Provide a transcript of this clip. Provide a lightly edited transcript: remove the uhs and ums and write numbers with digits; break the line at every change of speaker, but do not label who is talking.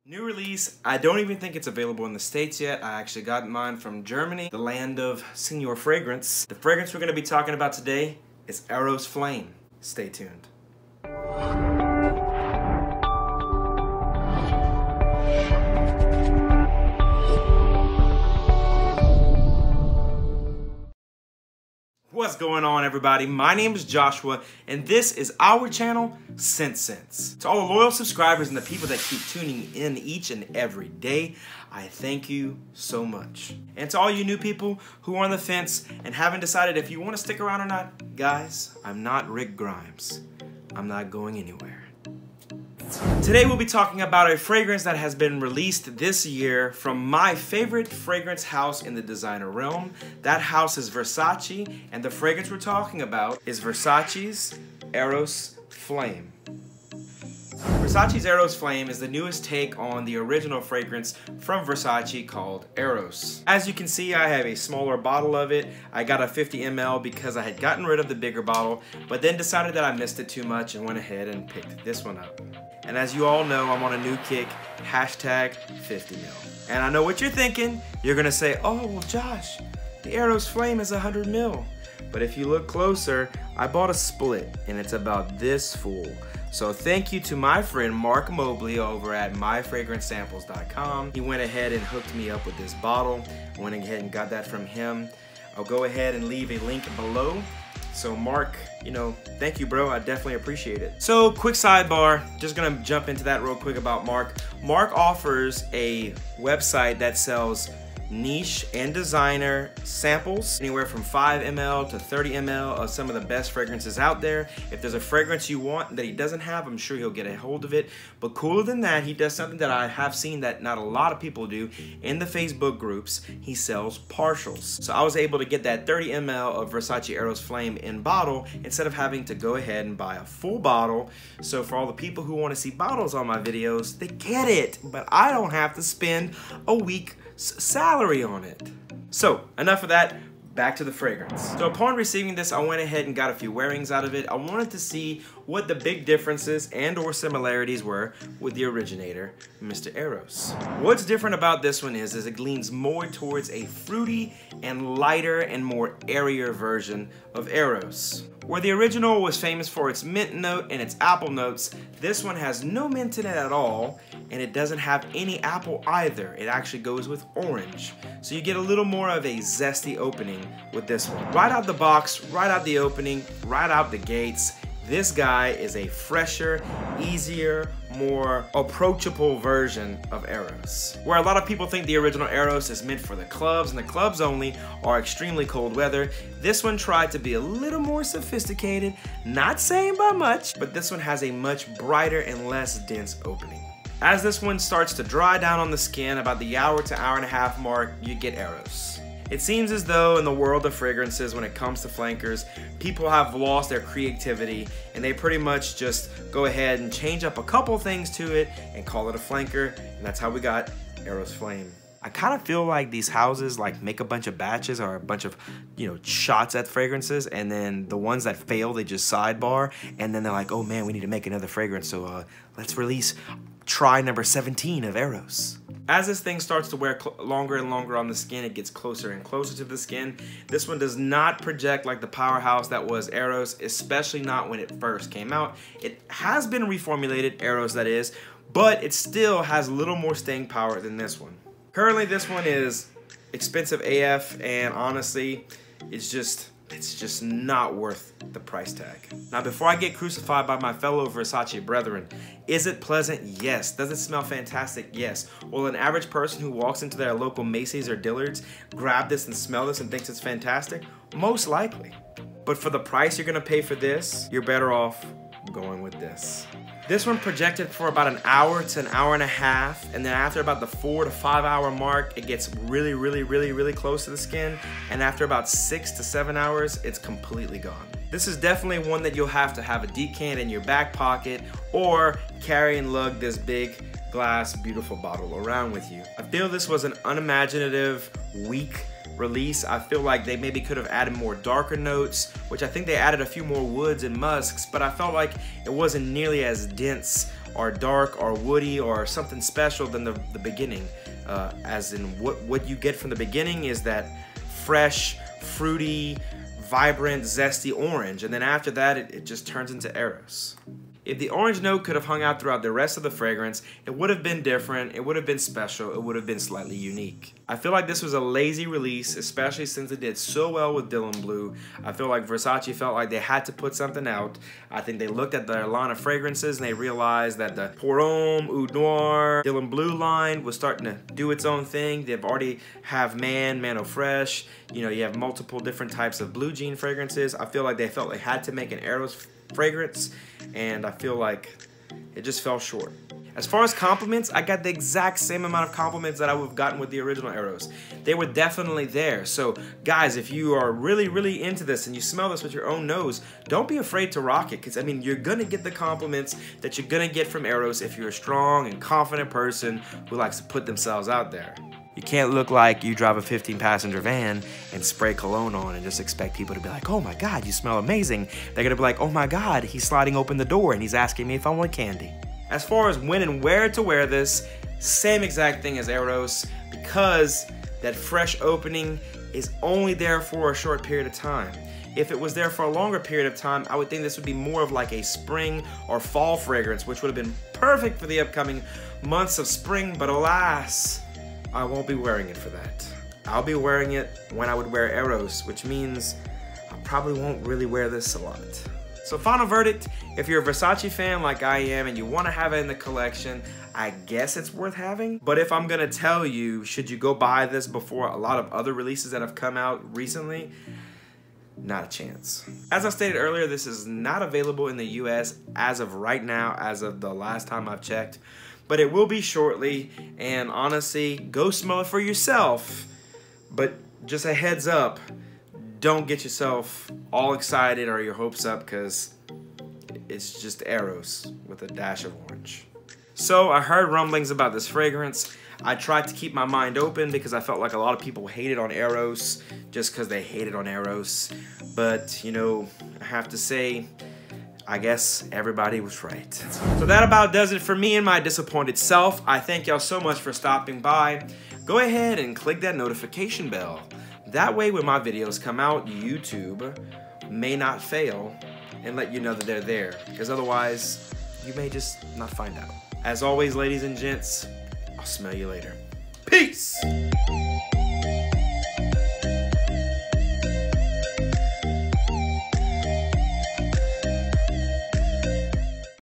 New release, I don't even think it's available in the States yet. I actually got mine from Germany, the land of Senior Fragrance. The fragrance we're gonna be talking about today is Eros Flame. Stay tuned. What's going on, everybody? My name is Joshua, and this is our channel, ScentSense. To all the loyal subscribers and the people that keep tuning in each and every day, I thank you so much. And to all you new people who are on the fence and haven't decided if you want to stick around or not, guys, I'm not Rick Grimes. I'm not going anywhere. Today we'll be talking about a fragrance that has been released this year from my favorite fragrance house in the designer realm. That house is Versace, and the fragrance we're talking about is Versace's Eros Flame. Versace's Eros Flame is the newest take on the original fragrance from Versace called Eros. As you can see, I have a smaller bottle of it. I got a 50 ml because I had gotten rid of the bigger bottle, but then decided that I missed it too much and went ahead and picked this one up. And as you all know, I'm on a new kick, hashtag 50 mil. And I know what you're thinking. You're gonna say, oh, well, Josh, the Eros Flame is 100 mil. But if you look closer, I bought a split, and it's about this full. So thank you to my friend Mark Mobley over at myfragrancesamples.com. He went ahead and hooked me up with this bottle. I went ahead and got that from him. I'll go ahead and leave a link below. So Mark, you know, thank you, bro. I definitely appreciate it. So quick sidebar, just gonna jump into that real quick about Mark. Mark offers a website that sells niche and designer samples, anywhere from 5 ml to 30 ml of some of the best fragrances out there. If there's a fragrance you want that he doesn't have, I'm sure he'll get a hold of it. But cooler than that, he does something that I have seen that not a lot of people do in the Facebook groups. He sells partials. So I was able to get that 30 ml of Versace Eros Flame in bottle instead of having to go ahead and buy a full bottle. So for all the people who want to see bottles on my videos, they get it, but I don't have to spend a week's salary on it. So enough of that, back to the fragrance. So upon receiving this, I went ahead and got a few wearings out of it. I wanted to see what the big differences and or similarities were with the originator, Mr. Eros. What's different about this one is it leans more towards a fruity and lighter and more airier version of Eros. Where the original was famous for its mint note and its apple notes, this one has no mint in it at all, and it doesn't have any apple either. It actually goes with orange. So you get a little more of a zesty opening with this one. Right out the box, right out the opening, right out the gates, this guy is a fresher, easier, more approachable version of Eros. Where a lot of people think the original Eros is meant for the clubs and the clubs only are extremely cold weather, this one tried to be a little more sophisticated, not saying by much, but this one has a much brighter and less dense opening. As this one starts to dry down on the skin, about the hour to hour and a half mark, you get Eros. It seems as though in the world of fragrances, when it comes to flankers, people have lost their creativity and they pretty much just go ahead and change up a couple things to it and call it a flanker, and that's how we got Eros Flame. I kind of feel like these houses like make a bunch of batches or a bunch of, you know, shots at fragrances, and then the ones that fail, they just sidebar, and then they're like, oh man, we need to make another fragrance, so let's release try number 17 of Eros. As this thing starts to wear longer and longer on the skin, it gets closer and closer to the skin. This one does not project like the powerhouse that was Eros, especially not when it first came out. It has been reformulated, Eros that is, but it still has a little more staying power than this one. Currently, this one is expensive AF, and honestly, it's just not worth the price tag. Now, before I get crucified by my fellow Versace brethren, is it pleasant? Yes. Does it smell fantastic? Yes. Will an average person who walks into their local Macy's or Dillard's grab this and smell this and thinks it's fantastic? Most likely. But for the price you're gonna pay for this, you're better off going with this. This one projected for about an hour to an hour and a half, and then after about the 4 to 5 hour mark, it gets really close to the skin, and after about 6 to 7 hours, it's completely gone. This is definitely one that you'll have to have a decant in your back pocket or carry and lug this big glass beautiful bottle around with you. I feel this was an unimaginative, weak release. I feel like they maybe could have added more darker notes, which I think they added a few more woods and musks, but I felt like it wasn't nearly as dense or dark or woody or something special than the beginning. As in what you get from the beginning is that fresh, fruity, vibrant, zesty orange, and then after that it just turns into Eros. If the orange note could have hung out throughout the rest of the fragrance, it would have been different, it would have been special, it would have been slightly unique. I feel like this was a lazy release, especially since it did so well with Dylan Blue. I feel like Versace felt like they had to put something out. I think they looked at their line of fragrances and they realized that the Pour Homme, Oud Noir, Dylan Blue line was starting to do its own thing. They've already have Man Eau Fresh, you know, you have multiple different types of blue jean fragrances. I feel like they felt they had to make an Eros fragrance, and I feel like it just fell short. As far as compliments, I got the exact same amount of compliments that I would have gotten with the original Eros. They were definitely there. So guys, if you are really into this and you smell this with your own nose, don't be afraid to rock it, because I mean, you're gonna get the compliments that you're gonna get from Eros if you're a strong and confident person who likes to put themselves out there. You can't look like you drive a 15-passenger van and spray cologne on and just expect people to be like, oh my God, you smell amazing. They're gonna be like, oh my God, he's sliding open the door and he's asking me if I want candy. As far as when and where to wear this, same exact thing as Eros, because that fresh opening is only there for a short period of time. If it was there for a longer period of time, I would think this would be more of like a spring or fall fragrance, which would have been perfect for the upcoming months of spring, but alas, I won't be wearing it for that. I'll be wearing it when I would wear Eros, which means I probably won't really wear this a lot. So final verdict, if you're a Versace fan like I am and you want to have it in the collection, I guess it's worth having. But if I'm gonna tell you, should you go buy this before a lot of other releases that have come out recently? Not a chance. As I stated earlier, this is not available in the US as of right now, as of the last time I've checked. But it will be shortly, and honestly, go smell it for yourself. But just a heads up, don't get yourself all excited or your hopes up, because it's just Eros with a dash of orange. So I heard rumblings about this fragrance. I tried to keep my mind open because I felt like a lot of people hated on Eros just because they hated on Eros. But, you know, I have to say, I guess everybody was right. So that about does it for me and my disappointed self. I thank y'all so much for stopping by. Go ahead and click that notification bell. That way when my videos come out, YouTube may not fail and let you know that they're there, because otherwise you may just not find out. As always, ladies and gents, I'll smell you later. Peace!